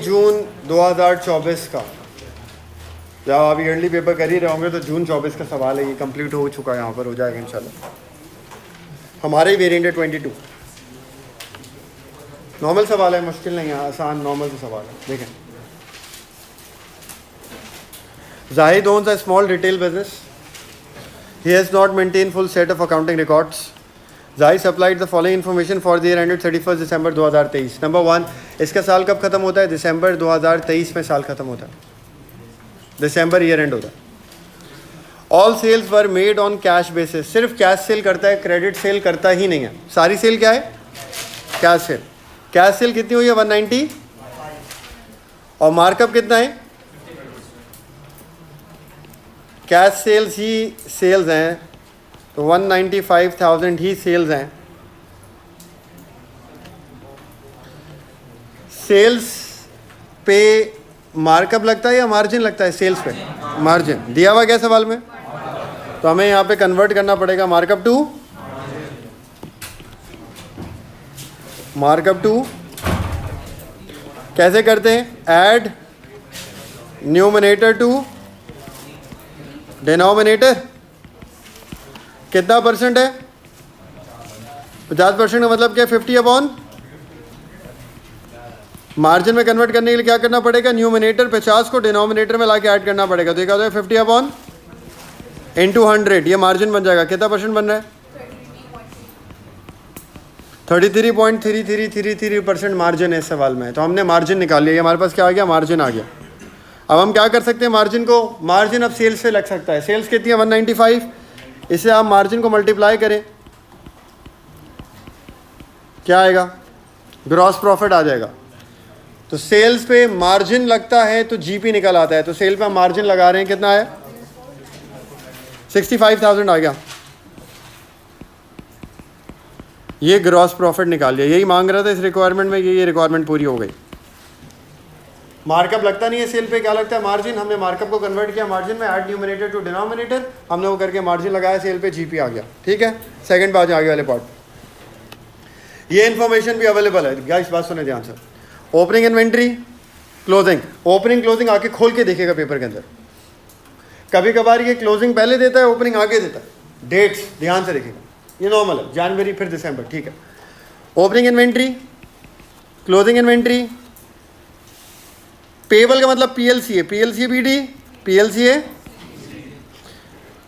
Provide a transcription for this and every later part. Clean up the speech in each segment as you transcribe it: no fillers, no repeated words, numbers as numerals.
जून 2024 का, जब आप ईयरली पेपर कर ही रहे होंगे तो जून 24 का सवाल है, ये कंप्लीट हो चुका है, यहाँ पर हो जाएगा इंशाल्लाह। हमारे ही वेरिएंट है 22। नॉर्मल सवाल है, मुश्किल नहीं है, आसान नॉर्मल सा सवाल है। देखें, Zahid owns a small retail business. He has not maintained full set of accounting records. Zahid supplied the following information for the year ended 31st December 2023. Number 1, इसका साल कब खत्म होता है? दिसंबर 2023 में साल खत्म होता है, दिसंबर ईयर एंड होता है। All sales were made on cash basis, सिर्फ कैश सेल करता है, क्रेडिट सेल करता ही नहीं है। सारी सेल क्या है? Cash cell. कैश सेल कितनी हुई है? 190, और मार्कअप कितना है? कैश सेल्स ही सेल्स हैं, तो 195,000 ही सेल्स हैं। सेल्स पे मार्कअप लगता है या मार्जिन लगता है? सेल्स पे मार्जिन दिया हुआ क्या सवाल में, तो हमें यहाँ पे कन्वर्ट करना पड़ेगा मार्कअप टू कैसे करते हैं? Add numerator to denominator. कितना परसेंट है? 50% का मतलब क्या? 50 अपॉन। मार्जिन में कन्वर्ट करने के लिए क्या करना पड़ेगा? न्यूमिनेटर 50 को डिनोमिनेटर में लाके ऐड करना पड़ेगा, तो ये क्या होता है? 50 अपॉन इंटू 100, ये मार्जिन बन जाएगा। कितना परसेंट बन रहा है? 33.3333% मार्जिन है इस सवाल में, तो हमने मार्जिन निकाल लिया। हमारे पास क्या आ गया? मार्जिन आ गया। अब हम क्या कर सकते हैं? मार्जिन को, मार्जिन अब सेल्स से लग सकता है। सेल्स कितनी है? 195। इससे आप मार्जिन को मल्टीप्लाई करें, क्या आएगा? ग्रॉस प्रॉफिट आ जाएगा। तो सेल्स पे मार्जिन लगता है तो जीपी निकल आता है, तो सेल पे हम मार्जिन लगा रहे हैं, कितना है? 65,000 आ गया। ये ग्रॉस प्रॉफिट निकाल लिया, यही मांग रहा था इस रिक्वायरमेंट में, ये रिक्वायरमेंट पूरी हो गई। मार्कअप लगता नहीं है सेल पे, क्या लगता है? मार्जिन। हमने मार्कअप को कन्वर्ट किया मार्जिन में, ऐड न्यूमरेटर टू डिनोमिनेटर, हमने वो करके मार्जिन लगाया, सेल पे जीपी आ गया। ठीक है, सेकंड बात आगे वाले पार्ट, ये इन्फॉर्मेशन भी अवेलेबल है। गाइस बात सुने ध्यान से, opening inventory, closing. Opening closing आके खोल के देखेगा पेपर के अंदर। कभी कभार ये क्लोजिंग पहले देता है, ओपनिंग आगे देता है। डेट्स ध्यान से देखेगा, ये नॉर्मल है, जनवरी फिर दिसंबर। ठीक है, opening inventory, closing inventory. Payable का मतलब पीएलसी है, पीएलसी बीडी, पीएलसी है,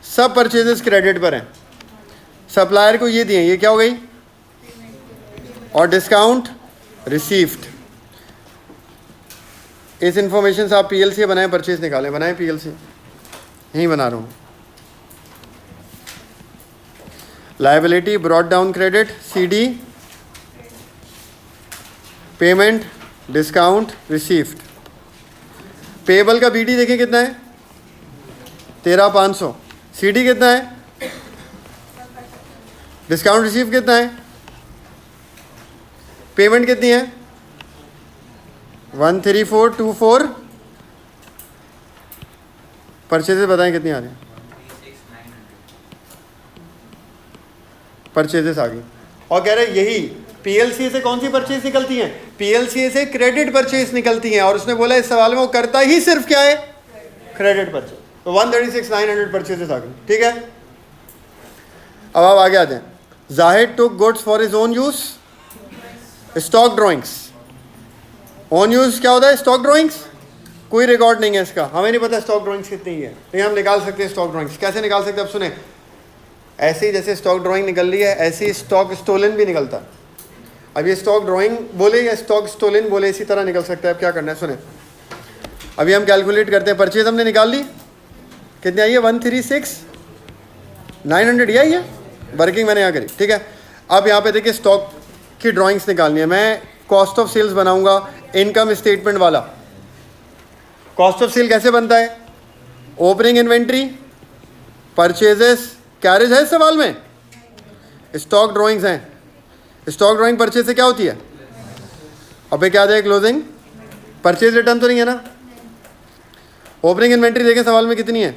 सब परचेजेस क्रेडिट पर हैं। सप्लायर को ये दिए, ये क्या हो गई? और डिस्काउंट रिसीव्ड। इस इंफॉर्मेशन से आप पीएलसी बनाए, परचेज निकालें। बनाए पीएलसी, यहीं बना रहा हूँ। Liability brought down credit, CD, payment, discount received. Payable का बीडी देखें कितना है? 13,500। सीडी कितना है? डिस्काउंट रिसीव कितना है? पेमेंट कितनी है? 13424। परचेजेस बताएं कितनी आ रही है? परचेजेस आ गई, और कह रहे यही पीएलसी से कौन सी परचेज निकलती है? पीएलसी से क्रेडिट परचेज निकलती हैं, और उसने बोला इस सवाल में वो करता ही सिर्फ क्या है? Credit purchase. तो 136,900 परचेजेस आ गई। ठीक है, अब आप आगे आ जाएं। Zahid took goods for his own use, stock drawings. Own use क्या होता है? Stock drawings. कोई रिकॉर्ड नहीं है इसका, हमें नहीं पता स्टॉक ड्रॉइंग्स कितनी है, लेकिन हम निकाल सकते हैं स्टॉक ड्रॉइंग्स। कैसे निकाल सकते हैं? अब सुने, ऐसे ही जैसे स्टॉक ड्रॉइंग निकल रही है, ऐसे ही स्टॉक स्टोलन भी निकलता है। अब ये स्टॉक ड्रॉइंग बोले या स्टॉक स्टोलन बोले, इसी तरह निकल सकता है। अब क्या करना है सुने, अभी हम कैलकुलेट करते हैं। परचेज हमने निकाल ली, कितनी आई है? 136,900 ही आई है, वर्किंग मैंने यहाँ करी। ठीक है, अब यहाँ पे देखिए स्टॉक की ड्राइंग्स निकालनी है। मैं कॉस्ट ऑफ सेल्स बनाऊंगा, इनकम स्टेटमेंट वाला। कॉस्ट ऑफ सेल कैसे बनता है? ओपनिंग इन्वेंट्री, परचेजेस, कैरेज है इस सवाल में, स्टॉक ड्राइंग्स हैं। स्टॉक ड्राइंग परचेज से क्या होती है? अबे क्या दे? क्लोजिंग। परचेज रिटर्न तो नहीं है ना। ओपनिंग इन्वेंट्री देखें सवाल में कितनी है?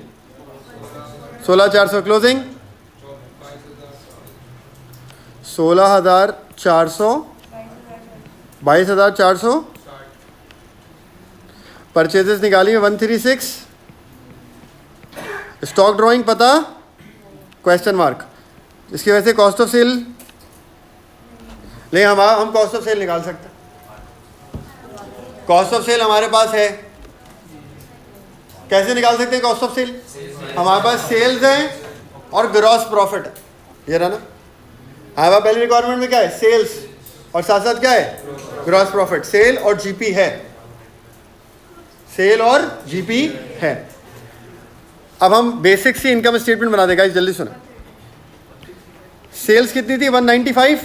16,400। क्लोजिंग 16,400, 22,400, परचेजेस निकालिए 136, स्टॉक ड्राइंग पता, क्वेश्चन मार्क, इसकी वजह से कॉस्ट ऑफ सेल, ले हम कॉस्ट ऑफ सेल निकाल सकते हैं। कॉस्ट ऑफ सेल हमारे पास है, कैसे निकाल सकते हैं कॉस्ट ऑफ सेल? हमारे पास सेल्स है और ग्रॉस प्रॉफिट है, ये रहा ना। हमारे पास पहली रिक्वायरमेंट में क्या है? सेल्स, और साथ साथ क्या है? Gross profit. सेल और जीपी है, सेल और जीपी है। अब हम बेसिक सी इनकम स्टेटमेंट बना देगा, जल्दी सुनो। सेल्स कितनी थी? 195।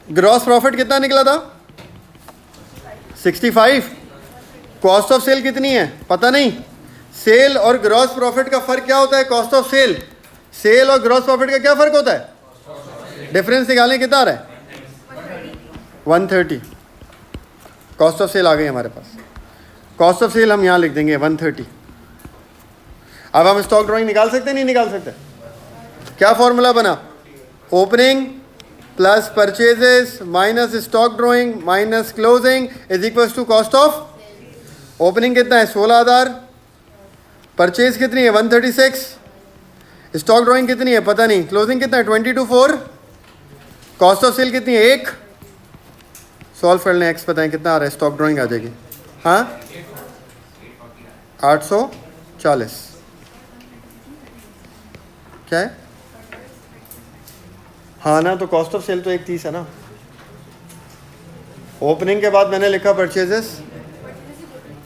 ग्रॉस प्रॉफिट कितना निकला था? 65। कॉस्ट ऑफ सेल कितनी है? पता नहीं। सेल और ग्रॉस प्रॉफिट का फर्क क्या होता है? Cost of sale. सेल और ग्रॉस प्रॉफिट का क्या फर्क होता है? डिफरेंस निकालने कितना आ रहा है? 130। कॉस्ट ऑफ सेल आ गई हमारे पास। कॉस्ट ऑफ सेल हम यहाँ लिख देंगे 130। अब हम स्टॉक ड्राइंग निकाल सकते नहीं निकाल सकते? क्या फॉर्मूला बना? Opening plus purchases minus stock drawing minus closing is equal to cost of. Opening कितना है? 16,000। परचेज कितनी है? 136। स्टॉक ड्राइंग कितनी है? पता नहीं। क्लोजिंग कितना है? 22,400। कॉस्ट ऑफ सेल कितनी है? 1। सॉल्व कर लें, एक्स बताएं कितना आ रहा है? स्टॉक ड्राइंग आ जाएगी, हाँ 840। क्या है? हाँ ना, तो कॉस्ट ऑफ सेल तो 130 है ना। ओपनिंग के बाद मैंने लिखा परचेजेस,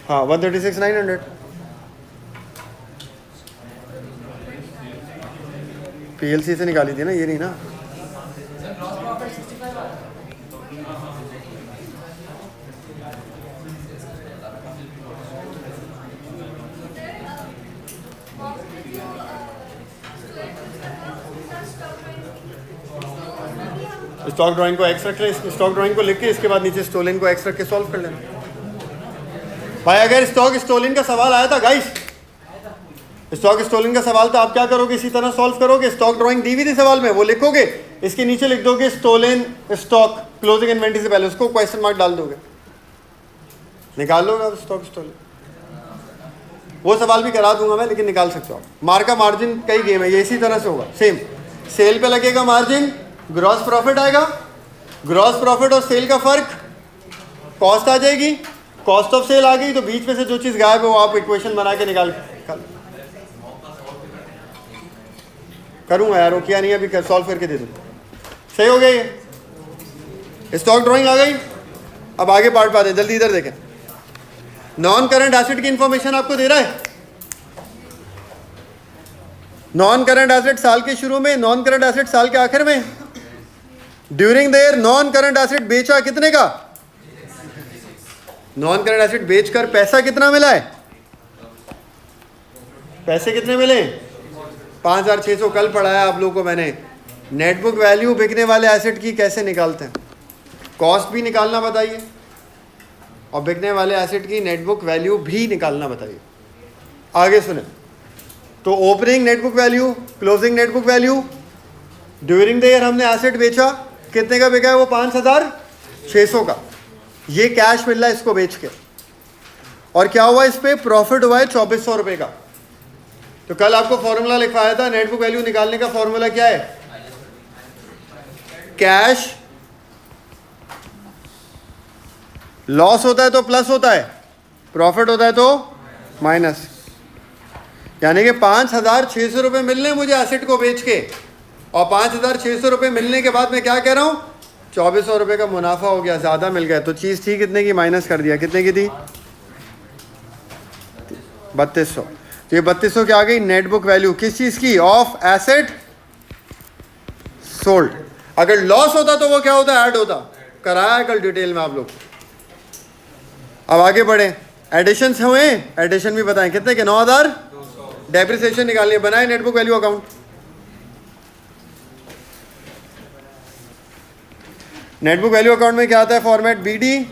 हाँ 136,900। पीएलसी से निकाली थी ना, ये नहीं ना। स्टॉक ड्राइंग को एक्स रख ले, स्टॉक ड्राइंग को लिख के इसके बाद नीचे स्टोलिन को एक्स रख के सॉल्व कर लेना। भाई अगर स्टॉक स्टोलिन का सवाल आया था गाइस, स्टॉक स्टोलिन का सवाल था, आप क्या करोगे? इसी तरह सॉल्व करोगे। स्टॉक ड्राइंग दी हुई थी सवाल में, वो लिखोगे, इसके नीचे लिख दोगे स्टोलिन स्टॉक क्लोजिंग इन्वेंटरी से पहले, उसको क्वेश्चन मार्क डाल दोगे, निकाल लोगे आप स्टॉक स्टोलिन। वो सवाल भी करा दूंगा मैं, लेकिन निकाल सकते हो आप। मार्क का मार्जिन कई गेम है, ये इसी तरह से होगा सेम। सेल पे लगेगा मार्जिन, ग्रॉस प्रॉफिट आएगा, ग्रॉस प्रॉफिट और सेल का फर्क, कॉस्ट आ जाएगी, कॉस्ट ऑफ सेल आ गई, तो बीच में से जो चीज गायब है वो आप इक्वेशन बना के निकाल करूंगा यार, वो किया नहीं अभी, सॉल्व करके दे दूंगा। सही हो गया ये, स्टॉक ड्राइंग आ गई। अब आगे पार्ट पाते हैं, जल्दी इधर देखें। नॉन करंट एसेट की इंफॉर्मेशन आपको दे रहा है। नॉन करंट एसेट साल के शुरू में, नॉन करंट एसेट साल के आखिर में। During the year non current asset बेचा कितने का? नॉन करंट एसेट बेचकर पैसा कितना मिला है? पैसे कितने मिले? 5,600। कल पढ़ाया आप लोगों को मैंने। नेटबुक वैल्यू बिकने वाले एसेट की कैसे निकालते हैं, कॉस्ट भी निकालना बताइए, और बिकने वाले एसेट की नेटबुक वैल्यू भी निकालना बताइए। आगे सुने तो opening net book value, closing net book value. During the year हमने एसेट बेचा, कितने का बिका है वो? 5,600 का। ये कैश मिल रहा है इसको बेच के, और क्या हुआ इस पे? प्रॉफिट हुआ है 2,400 रुपए का। तो कल आपको फॉर्मूला लिखवाया था, नेटबुक वैल्यू निकालने का फॉर्मूला क्या है? कैश लॉस होता है तो प्लस होता है, प्रॉफिट होता है तो माइनस। यानी कि 5,600 रुपये मिलने मुझे एसेट को बेच के, और 5,600 रुपये मिलने के बाद मैं क्या कह रहा हूँ? 2,400 रुपये का मुनाफा हो गया, ज़्यादा मिल गया। तो चीज़ थी कितने की? माइनस कर दिया। कितने की थी? 3,200। तो ये 3,200 क्या आ गई? नेटबुक वैल्यू किस चीज़ की? Of asset sold. अगर लॉस होता तो वो क्या होता? ऐड होता। कराया है कल डिटेल में आप लोग। अब आगे बढ़े, एडिशन हुए, एडिशन भी बताएं कितने के? 9,000। डेप्रिसिएशन निकालिए, बनाए net book value account. Net book value account में क्या आता है? Format BD,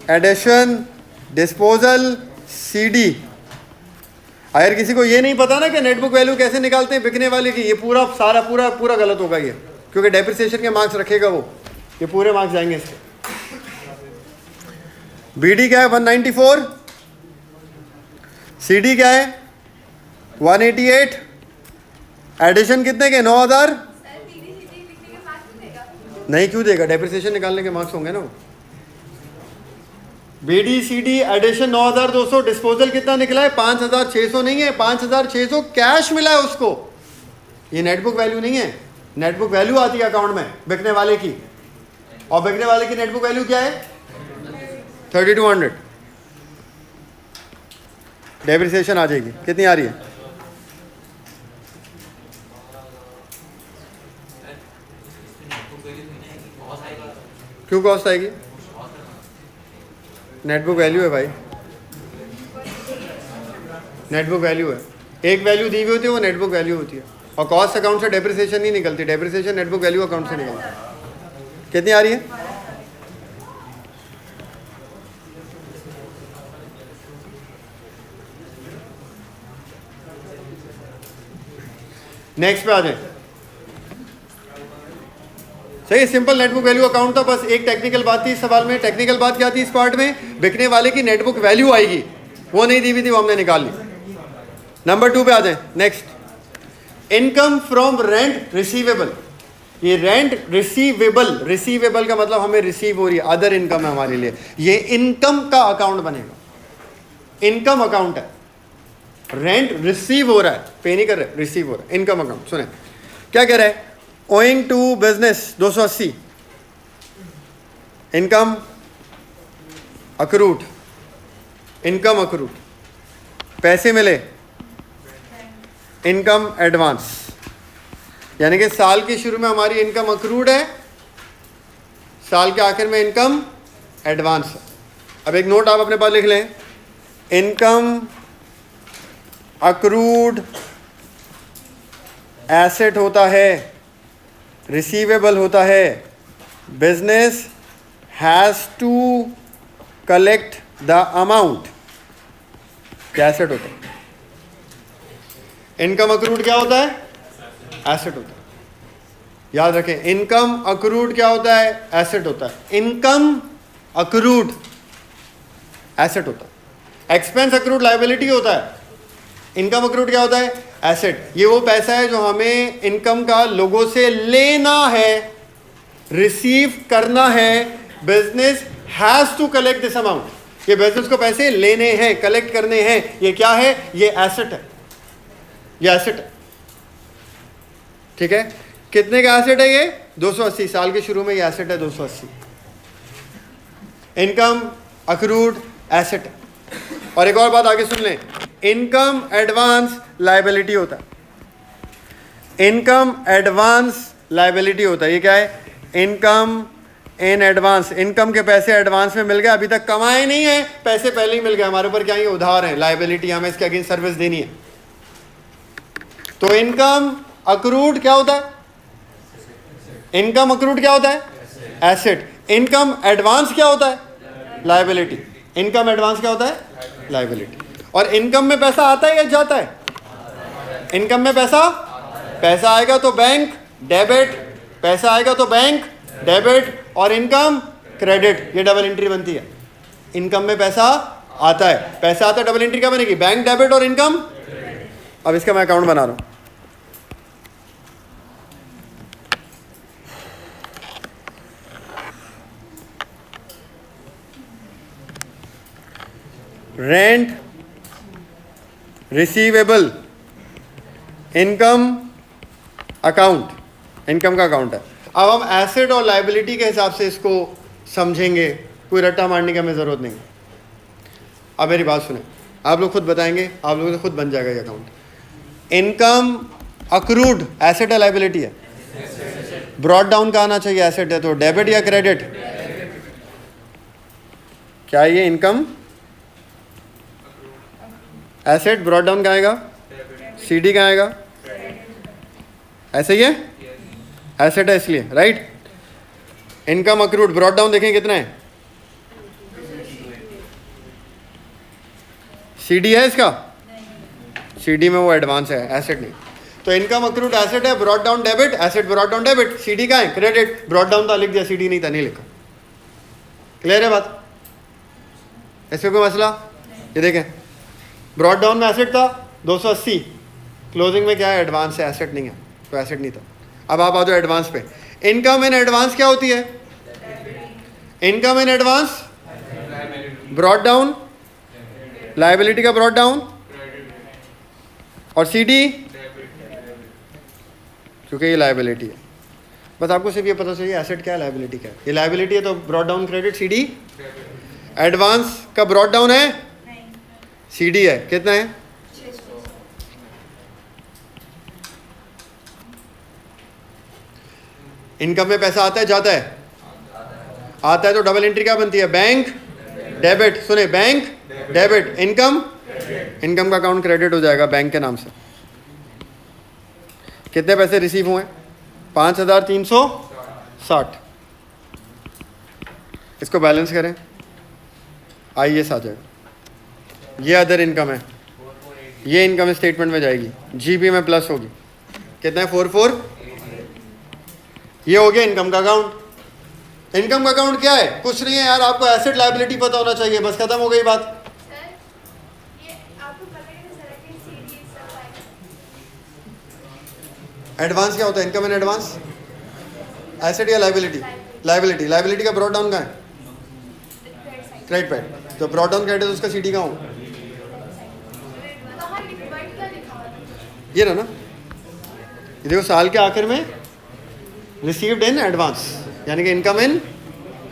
addition, disposal, CD। अगर किसी को ये नहीं पता ना कि नेटबुक वैल्यू कैसे निकालते हैं बिकने वाले की, ये पूरा सारा पूरा गलत होगा ये, क्योंकि डेप्रिसिएशन के मार्क्स रखेगा वो, ये पूरे मार्क्स जाएंगे इसके। BD क्या है? 194, CD क्या है 188, एडिशन कितने के 9000, नहीं क्यों देगा, डेप्रिसिएशन निकालने के मार्क्स होंगे ना वो। BD/CD एडिशन 9200, डिस्पोजल कितना निकला है 5600, नहीं है 5600 कैश मिला है उसको, ये नेटबुक वैल्यू नहीं है। नेटबुक वैल्यू आती है अकाउंट में बिकने वाले की, और बिकने वाले की नेटबुक वैल्यू क्या है 3200। डेप्रिसिएशन आ जाएगी, कितनी आ रही है, क्यों कॉस्ट आएगी, नेटबुक वैल्यू है भाई, नेटबुक वैल्यू है, एक वैल्यू दी हुई होती है वो नेटबुक वैल्यू होती है, और कॉस्ट अकाउंट से डेप्रिसिएशन नहीं निकलती, डेप्रिसिएशन नेटबुक वैल्यू अकाउंट से निकलती है। कितनी आ रही है, नेक्स्ट पे आ जाए। सही, सिंपल नेटबुक वैल्यू अकाउंट था, बस एक टेक्निकल बात थी इस सवाल में। टेक्निकल बात क्या थी इस पार्ट में, बिकने वाले की नेटबुक वैल्यू आएगी, वो नहीं दी हुई थी, वो हमने निकाल ली। नंबर 2 पे आ जाए। Next, income from rent receivable. ये रेंट रिसीवेबल, रिसीवेबल का मतलब हमें रिसीव हो रही है, अदर इनकम है हमारे लिए, ये इनकम का अकाउंट बनेगा, इनकम अकाउंट है। रेंट रिसीव हो रहा है, पे नहीं कर रहे, रिसीव हो रहा है, इनकम अकाउंट। सुने क्या कह रहा है, owing to business 280, income accrued, income accrued, पैसे मिले, इनकम एडवांस, यानी कि साल के शुरू में हमारी इनकम अक्रूड है, साल के आखिर में इनकम एडवांस है। अब एक नोट आप अपने पास लिख लें, इनकम अक्रूड एसेट होता है, रिसीवेबल होता है, business has to collect the amount, क्या एसेट होता है, इनकम अक्रूड क्या होता है, एसेट होता है। याद रखें, इनकम अक्रूड क्या होता है, एसेट होता है, इनकम अक्रूड एसेट होता है, एक्सपेंस अक्रूड लायबिलिटी होता है, इनकम अक्रूड क्या होता है, एसेट। ये वो पैसा है जो हमें इनकम का लोगों से लेना है, रिसीव करना है, business has to collect this amount, ये बिजनेस को पैसे लेने हैं, कलेक्ट करने हैं, ये क्या है, ये एसेट है, ये एसेट है, ठीक है। कितने का एसेट है ये 280, साल के शुरू में ये एसेट है 280, इनकम अक्रूड एसेट है। और एक और बात आगे सुन लें, इनकम एडवांस लायबिलिटी होता है, इनकम एडवांस लायबिलिटी होता है, ये क्या है, इनकम इन एडवांस, इनकम के पैसे एडवांस में मिल गए, अभी तक कमाए नहीं है, पैसे पहले ही मिल गए, हमारे ऊपर क्या ये उधार है, लायबिलिटी, हमें इसके अगेंस्ट सर्विस देनी है। तो इनकम अक्रूड क्या होता है, इनकम अक्रूड क्या होता है, एसेट। इनकम एडवांस क्या होता है, लायबिलिटी। इनकम एडवांस क्या होता है, लायबिलिटी। और इनकम में पैसा आता है या जाता है, इनकम में पैसा आएगा तो बैंक डेबिट, पैसा आएगा तो बैंक डेबिट, और इनकम क्रेडिट, ये डबल एंट्री बनती है। इनकम में पैसा आता है, पैसा आता है, डबल एंट्री क्या बनेगी, बैंक डेबिट और इनकम। अब इसका मैं अकाउंट बना रहा हूं, rent receivable income account, income का अकाउंट है। अब हम एसेट और लायबिलिटी के हिसाब से इसको समझेंगे, कोई रट्टा मारने की हमें ज़रूरत नहीं। अब मेरी बात सुने, आप लोग खुद बताएंगे, आप लोगों से खुद बन जाएगा ये अकाउंट। इनकम अक्रूड एसेट है लायबिलिटी है, ब्रॉड डाउन का आना चाहिए, एसेट है तो डेबिट या क्रेडिट, क्या ये इनकम एसेट, ब्रॉड डाउन का आएगा, सीडी का आएगा, ऐसे ही है, एसेट है इसलिए, right. Income accrued, brought down देखें कितना है, सीडी है इसका, सीडी में वो एडवांस है, एसेट नहीं। तो इनकम अक्रूड एसेट है, brought down debit, asset brought down debit, CD का है क्रेडिट, ब्रॉड डाउन था लिख दिया, सीडी नहीं था नहीं लिखा। क्लियर है बात, इसमें कोई मसला। ये देखें ब्रॉड डाउन में एसेट था 280, क्लोजिंग में क्या है, एडवांस है, एसेट नहीं है, तो एसेट नहीं था। अब आप आ जाओ एडवांस पे। इनकम इन एडवांस क्या होती है? Income in advance brought down, liability का ब्रॉड डाउन, और सीडी क्योंकि ये लायबिलिटी है। बस आपको सिर्फ ये पता चाहिए एसेट क्या है, लायबिलिटी क्या है। ये लायबिलिटी है तो brought down credit CD. Advance का ब्रॉड डाउन है, सीडी है, कितना है? इनकम में पैसा आता है जाता है? आता है तो डबल एंट्री क्या बनती है? Bank debit. सुने, बैंक डेबिट, इनकम, इनकम का अकाउंट क्रेडिट हो जाएगा बैंक के नाम से। कितने पैसे रिसीव हुए? 5360। इसको बैलेंस करें, IS आ जाएगा। ये अदर इनकम है, ये इनकम स्टेटमेंट में जाएगी, जीबी में प्लस होगी। कितना है? 44। ये हो गया इनकम का अकाउंट। इनकम का अकाउंट क्या है? कुछ नहीं है यार, आपको एसेट लायबिलिटी पता होना चाहिए, बस खत्म हो गई बात। एडवांस क्या होता है? इनकम इन एडवांस एसेट या लायबिलिटी? लायबिलिटी। लायबिलिटी का ब्रॉड डाउन कहाँ है? Credit pad. तो ब्रॉड डाउन क्रेडिट उसका सीडी कहाँ हो? ये ना, ये देखो साल के आखिर में रिसीव्ड इन एडवांस, यानी कि इनकम इन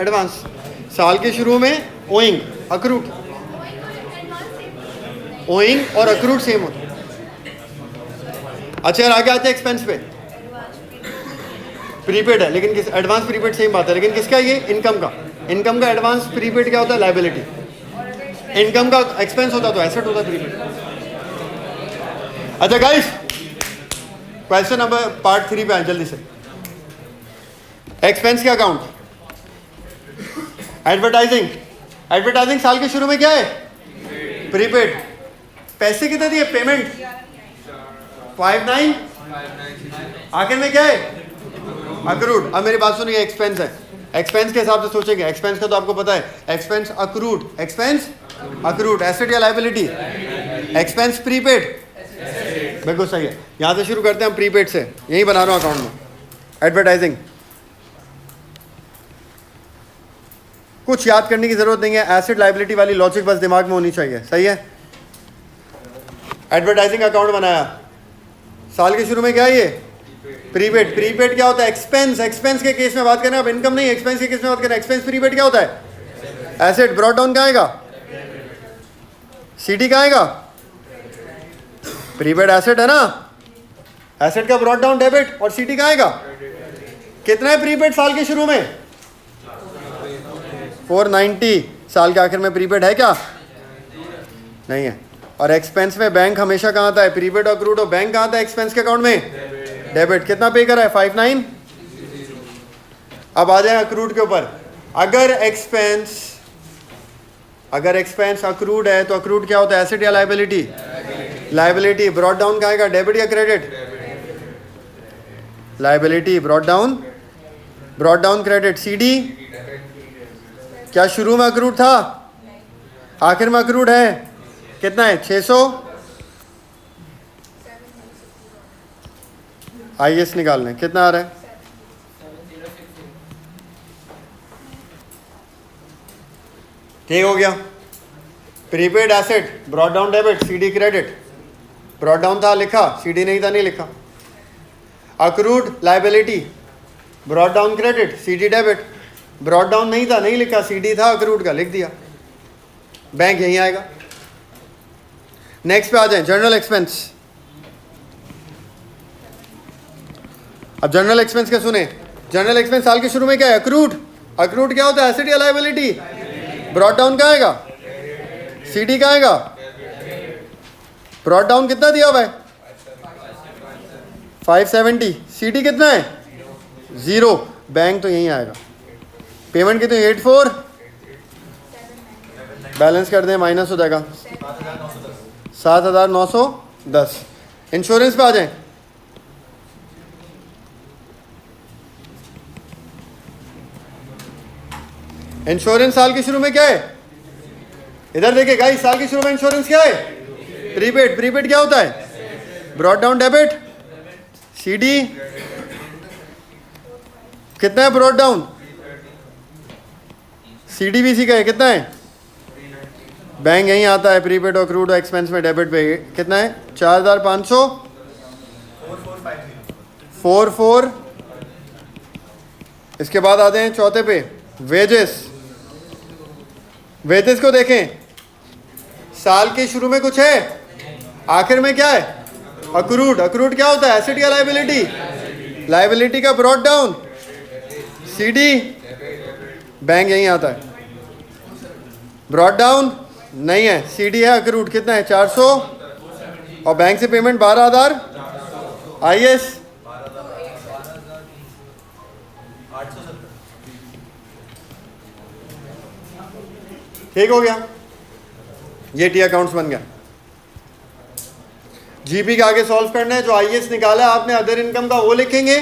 एडवांस। साल के शुरू में ओइंग, अक्रूड। ओइंग और अक्रूड सेम होता है। अच्छा यार आगे आते हैं एक्सपेंस पे। प्रीपेड है लेकिन किस, एडवांस प्रीपेड सेम बात है, लेकिन किसका? ये इनकम का। इनकम का एडवांस प्रीपेड क्या होता है? लायबिलिटी। इनकम का एक्सपेंस होता तो एसेट होता प्रीपेड। अच्छा गाइस, क्वेश्चन नंबर पार्ट 3 पे आए जल्दी से। एक्सपेंस के अकाउंट, एडवर्टाइजिंग। एडवर्टाइजिंग साल के शुरू में क्या है? प्रीपेड। पैसे कितने दिए? पेमेंट 59। आखिर में क्या है? अक्रूड। अब मेरी बात सुनिए, एक्सपेंस है, एक्सपेंस के हिसाब से सोचेंगे। एक्सपेंस का तो आपको पता है, expense accrued, expense accrued, asset या लायबिलिटी? एक्सपेंस प्रीपेड, बिल्कुल सही है। यहां से शुरू करते हैं हम प्रीपेड से, यही बना रहा हूं अकाउंट में। एडवर्टाइजिंग कुछ याद करने की जरूरत नहीं है, एसेट लायबिलिटी वाली लॉजिक बस दिमाग में होनी चाहिए, सही है। एडवर्टाइजिंग अकाउंट बनाया, साल के शुरू में क्या है? ये प्रीपेड। प्रीपेड क्या होता है? एक्सपेंस। एक्सपेंस के केस में बात करें, अब इनकम नहीं, एक्सपेंस के केस में बात करें। एक्सपेंस प्रीपेड क्या होता है? एसेट। ब्रॉड डाउन क्या आएगा? सीडी का आएगा? प्रीपेड एसेट है ना, एसेट का ब्रॉड डाउन डेबिट, और सीडी का आएगा? कितना है प्रीपेड साल के शुरू में? 490। साल के आखिर में प्रीपेड है क्या? नहीं है। और एक्सपेंस में बैंक हमेशा कहाँ आता है? प्रीपेड और अक्रूड, और बैंक कहाँ आता है एक्सपेंस के अकाउंट में? डेबिट। कितना पे करा है? 59। अब आ जाए अक्रूड के ऊपर। अगर एक्सपेंस अक्रूड है तो अक्रूड क्या होता है? एसेट या लायबिलिटी? लायबिलिटी। ब्रॉड डाउन का आएगा? डेबिट या credit? Liability. Brought down, brought down credit. CD क्या शुरू में अक्रूड था? आखिर में अक्रूड है? कितना है? 600। IS निकालने, कितना आ रहा है? ठीक हो गया। Prepaid asset, brought down debit, CD credit. Brought down था लिखा, सीडी नहीं था नहीं लिखा। Accrued liability, brought down credit, CD debit. Brought down नहीं था नहीं लिखा, सीडी था अक्रूड का लिख दिया। बैंक यहीं आएगा। नेक्स्ट पे आ जाए, जनरल एक्सपेंस। अब जनरल एक्सपेंस क्या सुने? जनरल एक्सपेंस साल के शुरू में क्या है? अक्रूड। अक्रूड क्या होता है? एसेट या लायबिलिटी? ब्रॉड डाउन का आएगा? सीडी का आएगा? ब्रॉड डाउन कितना दिया हुआ है? 570। सीडी कितना है? 0। बैंक तो यहीं आएगा। पेमेंट कितनी? 84। बैलेंस कर दें, माइनस हो जाएगा 7910। इंश्योरेंस पे आ जाए। इंश्योरेंस साल के शुरू में क्या है? इधर देखिए गाइस, साल के शुरू में इंश्योरेंस क्या है? प्रीपेड, प्रीपेड क्या होता है? Brought down debit. सीडी कितना है ब्रॉट डाउन? सीडीबीसी का है कितना है? बैंक यहीं आता है, प्रीपेड और क्रूड एक्सपेंस में डेबिट पे कितना है? 4500 44। इसके बाद आते हैं चौथे पे, वेजेस। वेजेस को देखें, साल के शुरू में कुछ है, आखिर में क्या है? अक्रूड। अक्रूड क्या होता है? एसेट या लायबिलिटी? लायबिलिटी का ब्रॉट डाउन। सीडी बैंक यहीं आता है, ब्रॉट डाउन नहीं है। सीडी है, अक्रूड कितना है? 400 और बैंक से पेमेंट 12,000। आईएस 870। ठीक हो गया, ये टी अकाउंट्स बन गया। जीपी का आगे सॉल्व करना है, जो आईएस निकाला आपने अदर इनकम का वो लिखेंगे,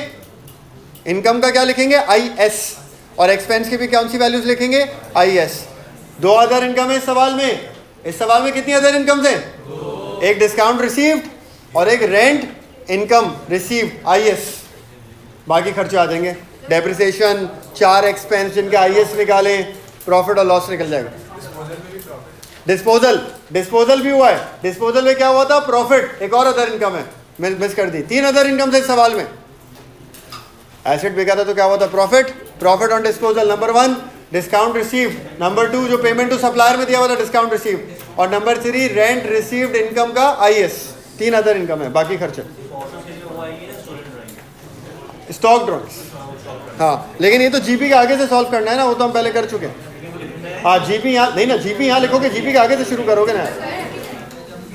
इनकम का क्या लिखेंगे? आईएस, और एक्सपेंस की भी कौन सी वैल्यूज लिखेंगे? आईएस। दो अदर इनकम है इस सवाल में। इस सवाल में कितनी अदर इनकम्स हैं? एक डिस्काउंट रिसीव्ड और एक रेंट इनकम रिसीव्ड, आईएस। बाकी खर्चे आ जाएंगे, डेप्रिसिएशन, 4 एक्सपेंस जिनके आईएस निकालें, प्रॉफिट और लॉस निकल जाएगा। डिस्पोजल, डिस्पोजल भी हुआ है। डिस्पोजल में क्या हुआ था? प्रॉफिट, एक और अदर इनकम है, मैं मिस कर दी। 3 अदर इनकम थे इस सवाल में। एसेट बिका था तो क्या हुआ था? Profit. Profit on disposal, number 1 discount received, number 2 जो पेमेंट टू सप्लायर में दिया हुआ था डिस्काउंट रिसीव्ड, और नंबर 3 रेंट रिसीव्ड इनकम का आईएस। 3 अदर इनकम है, बाकी खर्चे स्टॉक ड्रॉइंग्स। हाँ, लेकिन ये तो जीपी के आगे से सॉल्व करना है ना, वो तो हम पहले कर चुके हैं। हाँ, जीपी यहाँ नहीं ना, जीपी यहाँ लिखोगे, जीपी के आगे से शुरू करोगे ना।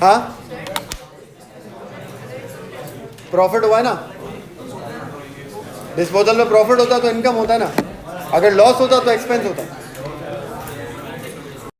हाँ, प्रॉफिट हुआ है ना, डिस्पोजल में प्रॉफिट होता तो इनकम होता है ना, अगर लॉस होता तो एक्सपेंस होता।